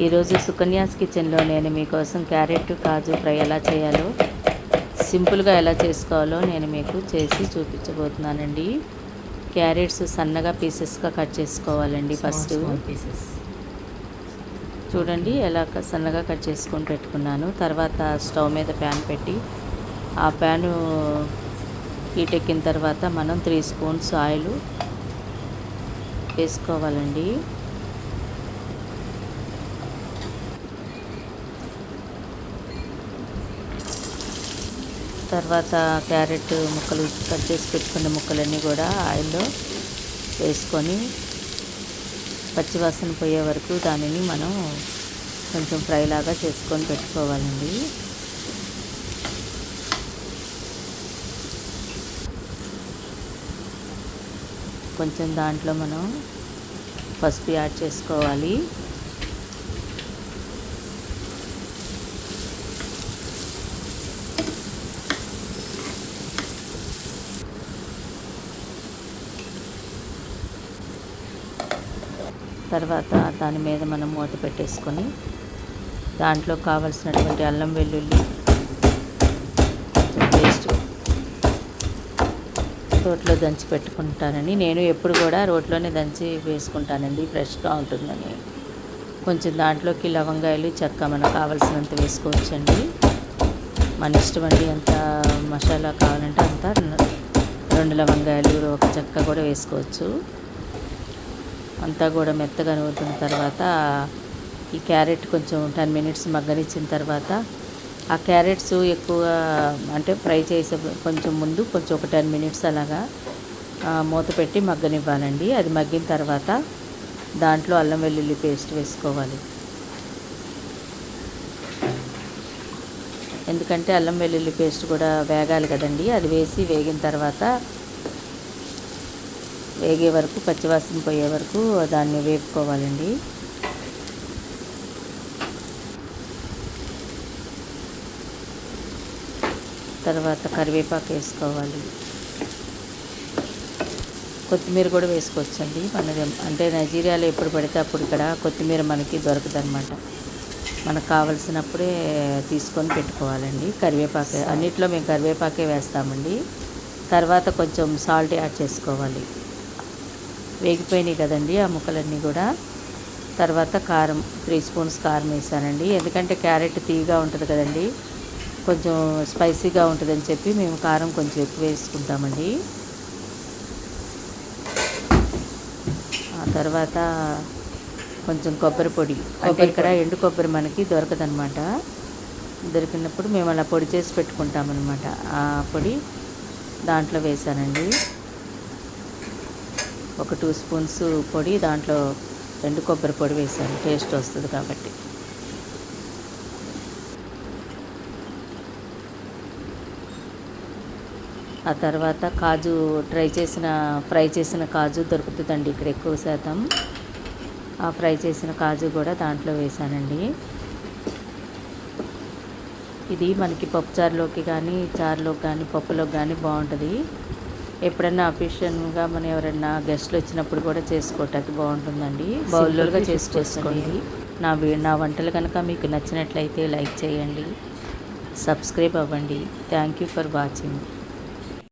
ఈరోజు సుకన్యాస్ కిచెన్లో నేను మీకోసం క్యారెట్ కాజు ఫ్రై ఎలా చేయాలో సింపుల్గా ఎలా చేసుకోవాలో నేను మీకు చేసి చూపించబోతున్నానండి. క్యారెట్స్ సన్నగా పీసెస్గా కట్ చేసుకోవాలండి. ఫస్ట్ చూడండి ఎలా సన్నగా కట్ చేసుకొని పెట్టుకున్నాను. తర్వాత స్టవ్ మీద ప్యాన్ పెట్టి ఆ ప్యాను హీట్ ఎక్కిన తర్వాత మనం 3 స్పూన్స్ ఆయిల్ వేసుకోవాలండి. తర్వాత క్యారెట్ ముక్కలు కట్ చేసి పెట్టుకున్న ముక్కలన్నీ కూడా ఆయిల్లో వేసుకొని పచ్చివాసన పోయే వరకు దానిని మనం కొంచెం ఫ్రై లాగా చేసుకొని పెట్టుకోవాలండి. కొంచెం దాంట్లో మనం పసుపు యాడ్ చేసుకోవాలి. తర్వాత దాని మీద మనం మూత పెట్టేసుకొని దాంట్లో కావలసినటువంటి అల్లం వెల్లుల్లి పేస్ట్ రోట్లో దంచి పెట్టుకుంటానండి. నేను ఎప్పుడు కూడా రోట్లోనే దంచి వేసుకుంటానండి, ఫ్రెష్గా ఉంటుందని. కొంచెం దాంట్లోకి లవంగాయలు చెక్క మనకు కావాల్సినంత వేసుకోవచ్చండి. మన ఇష్టం అండి, ఎంత మసాలా కావాలంటే అంత. 2 లవంగాయలు, 1 చెక్క కూడా వేసుకోవచ్చు. అంతా కూడా మెత్తగా నూరుతున్న తర్వాత ఈ క్యారెట్ కొంచెం 10 మినిట్స్ మగ్గనిచ్చిన తర్వాత ఆ క్యారెట్స్ ఎక్కువ అంటే ఫ్రై చేసే కొంచెం ముందు కొంచెం ఒక 10 మినిట్స్ అలాగా మూత పెట్టి మగ్గనివ్వాలండి. అది మగ్గిన తర్వాత దాంట్లో అల్లం వెల్లుల్లి పేస్ట్ వేసుకోవాలి. ఎందుకంటే అల్లం వెల్లుల్లి పేస్ట్ కూడా వేగాలి కదండి. అది వేసి వేగిన తర్వాత వేగే వరకు, పచ్చివాసన పోయే వరకు దాన్ని వేపుకోవాలండి. తర్వాత కరివేపాకు వేసుకోవాలి. కొత్తిమీర కూడా వేసుకోవచ్చండి. మనది అంటే నైజీరియాలో ఎప్పుడు పడితే అప్పుడు ఇక్కడ కొత్తిమీర మనకి దొరకదనమాట. మనకు కావలసినప్పుడే తీసుకొని పెట్టుకోవాలండి. కరివేపాకు అన్నిట్లో మేము కరివేపాకే వేస్తామండి. తర్వాత కొంచెం సాల్ట్ యాడ్ చేసుకోవాలి. వేగిపోయినాయి కదండి ఆ ముక్కలన్నీ కూడా. తర్వాత కారం 3 స్పూన్స్ కారం వేసానండి. ఎందుకంటే క్యారెట్ తీయగా ఉంటుంది కదండి, కొంచెం స్పైసీగా ఉంటుందని చెప్పి మేము కారం కొంచెం ఎక్కువ వేసుకుంటామండి. ఆ తర్వాత కొంచెం కొబ్బరి పొడి, అంటే ఇక్కడ ఎండు కొబ్బరి మనకి దొరకదనమాట. దొరికినప్పుడు మేము అలా పొడి చేసి పెట్టుకుంటామన్నమాట. ఆ పొడి దాంట్లో వేసానండి. ఒక 2 స్పూన్స్ పొడి, దాంట్లో ఎండు కొబ్బరి పొడి వేసాను, టేస్ట్ వస్తుంది కాబట్టి. ఆ తర్వాత కాజు ఫ్రై చేసిన కాజు దొరుకుతుందండి ఇక్కడ ఎక్కువ శాతం. ఆ ఫ్రై చేసిన కాజు కూడా దాంట్లో వేసానండి. ఇది మనకి పప్పుచారులోకి కానీ, చారులోకి కానీ, పప్పులోకి కానీ బాగుంటుంది. ఎప్పుడన్నా అఫీషియల్గా మనం ఎవరైనా గెస్ట్లు వచ్చినప్పుడు కూడా చేసుకోవటానికి బాగుంటుందండి. బౌల్లోగా చేసుకోండి. నా వంటలు కనుక మీకు నచ్చినట్లయితే లైక్ చేయండి, సబ్స్క్రైబ్ అవ్వండి. Thank you for watching.